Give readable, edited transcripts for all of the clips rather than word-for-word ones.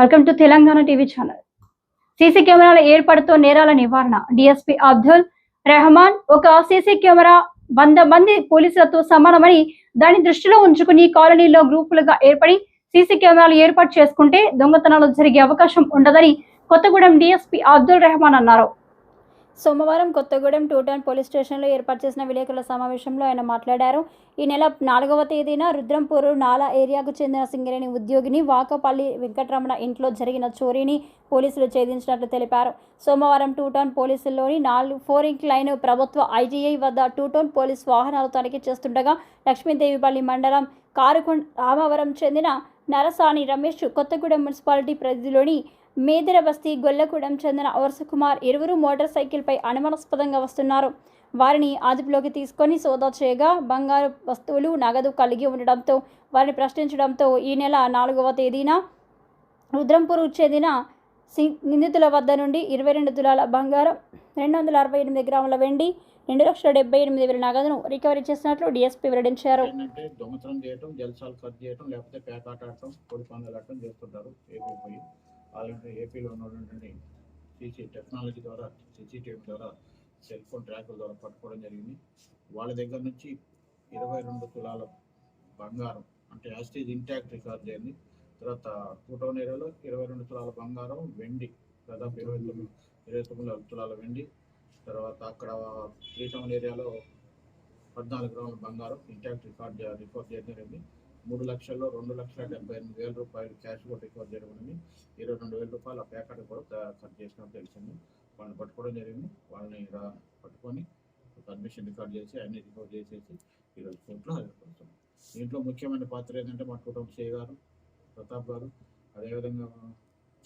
Welcome to Telangana TV channel. CC కెమెరాల ఏర్పాటుతో నేరాల నివారణ. డిఎస్పీ అబ్దుల్ రెహమాన్ ఒక సీసీ కెమెరా 100 మంది పోలీసులతో సమానమని దాన్ని దృష్టిలో ఉంచుకుని కాలనీలో గ్రూపులుగా ఏర్పడి సీసీ కెమెరాలు ఏర్పాటు చేసుకుంటే దొంగతనాలు జరిగే అవకాశం ఉండదని కొత్తగూడెం డిఎస్పీ అబ్దుల్ రెహమాన్ అన్నారు. సోమవారం కొత్తగూడెం 2 టౌన్ పోలీస్ స్టేషన్లో ఏర్పాటు చేసిన విలేకరుల సమావేశంలో ఆయన మాట్లాడారు. ఈ నెల 4వ తేదీన రుద్రంపూర్ నాలా ఏరియాకు చెందిన సింగరేణి ఉద్యోగిని వాకపల్లి వెంకటరమణ ఇంట్లో జరిగిన చోరీని పోలీసులు ఛేదించినట్లు తెలిపారు. సోమవారం 2 టౌన్ పోలీసుల్లోని 4 ఇంక్ లైన్ ప్రభుత్వ ఐటీఐ వద్ద 2 టౌన్ పోలీస్ వాహనాలు తనిఖీ చేస్తుండగా లక్ష్మీదేవిపల్లి మండలం కారుకొండ రామవరం చెందిన నరసాని రమేష్, కొత్తగూడెం మున్సిపాలిటీ పరిధిలోని మేదర బస్తీ గొల్లగూడెం చెందిన వర్షకుమార్ ఇరువురు మోటార్ సైకిల్పై అనుమానాస్పదంగా వస్తున్నారు. వారిని అదుపులోకి తీసుకొని సోదా చేయగా బంగారు వస్తువులు, నగదు కలిగి ఉండడంతో వారిని ప్రశ్నించడంతో ఈ నెల 4వ తేదీన రుద్రంపూర్ చెందిన నిందితుల వద్ద నుండి 22 తులాల బంగారం, 268 గ్రాముల వెండి, 2,78,000 నగదును రికవరీ చేసినట్లు డీఎస్పీ వెల్లడించారు. దొంగతనం చేయటం, జల్సాలు ఖర్చు చేయటం, లేకపోతే పేకాట ఆడటం, కోడి పందాలు ఆడటం చేస్తుంటారు. అలాంటి ఏపీలో ఉన్నటువంటి టెక్నాలజీ ద్వారా సీసీటీవీ ద్వారా సెల్ ఫోన్ ట్రాకుల ద్వారా పట్టుకోవడం జరిగింది. వాళ్ళ దగ్గర నుంచి 22 తులాల బంగారం అంటే యాస్టేజ్ ఇంటాక్ట్ రికార్డ్ చేయండి. తర్వాత 2 టౌన్ ఏరియాలో 22 తులాల బంగారం, వెండి దాదాపు 29 తులాల వెండి. తర్వాత అక్కడ 3 టౌన్ ఏరియాలో 14 గ్రాముల బంగారం ఇంటాక్ట్ రికార్డ్ చేయడం జరిగింది. 3,02,78,000 రూపాయలు క్యాష్ కూడా రికవర్ చేయడం జరిగింది. 22,000 రూపాయలు ఆ ప్యాకెట్ కూడా ఖర్చు చేసినట్టు తెలిసింది. వాళ్ళని పట్టుకోవడం జరిగింది. వాళ్ళని పట్టుకొని పర్మిషన్ రికార్డ్ చేసి అన్ని రికార్డ్ చేసేసి ఈరోజు కోర్టులో హాజరుపరుస్తాం. దీంట్లో ముఖ్యమైన పాత్ర ఏంటంటే మా కుటుంబ సిఐ గారు, ప్రతాప్ గారు, అదేవిధంగా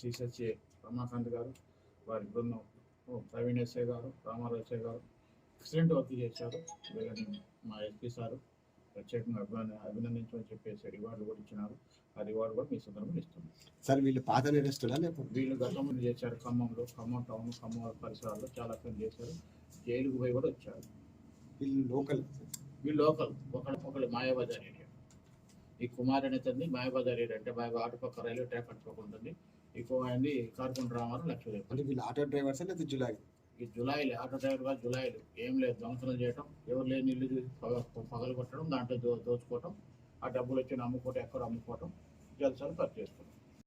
సిసిఎస్ఏ రమాకాంత్ గారు, వారి బృందం ప్రవీణ్ ఎస్ఐ గారు, రామారావు ఎస్ఐ గారు ఎక్సలెంట్ వర్క్ చేశారు. మా ఎస్పీ సారు ప్రత్యేకంగా అభినందించమని చెప్పేసి రివార్డు కూడా ఇచ్చినారు. ఆ రివార్డు కూడా మీ సందర్భంగా ఇస్తున్నాం. సార్ వీళ్ళు పాత నేరస్తులా? వీళ్ళు గతంలో చేశారు. ఖమ్మం టౌన్, ఖమ్మం పరిసరాల్లో చాలా పని చేశారు. జైలుకు పోయి కూడా వచ్చారు. వీళ్ళు లోకల్ ఒకళ్ళు మాయాబజార్ ఏరియా. ఈ కుమార్ అనేది మాయాబజార్ ఏరియా అంటే బాగా ఆటుపక్క రైల్వే ట్రాక్ అటుపక్క ఎక్కువ అయింది. కారుకొండ రామారు లక్ష్మీ. అంటే వీళ్ళు ఆటో డ్రైవర్స్ లేదా జులాయి? ఈ జులాయిలు ఆటో డ్రైవర్ కాదు, జులాయిలు. ఏం లేదు, దొంగతనం చేయటం, ఎవరు లేని ఇల్లు చూసి పగలు కొట్టడం, దాంట్లో దోచుకోవటం, ఆ డబ్బులు వచ్చి అమ్ముకోవటం, ఎక్కడ అమ్ముకోవటం, జల్సాలు ఖర్చు చేసుకోవటం.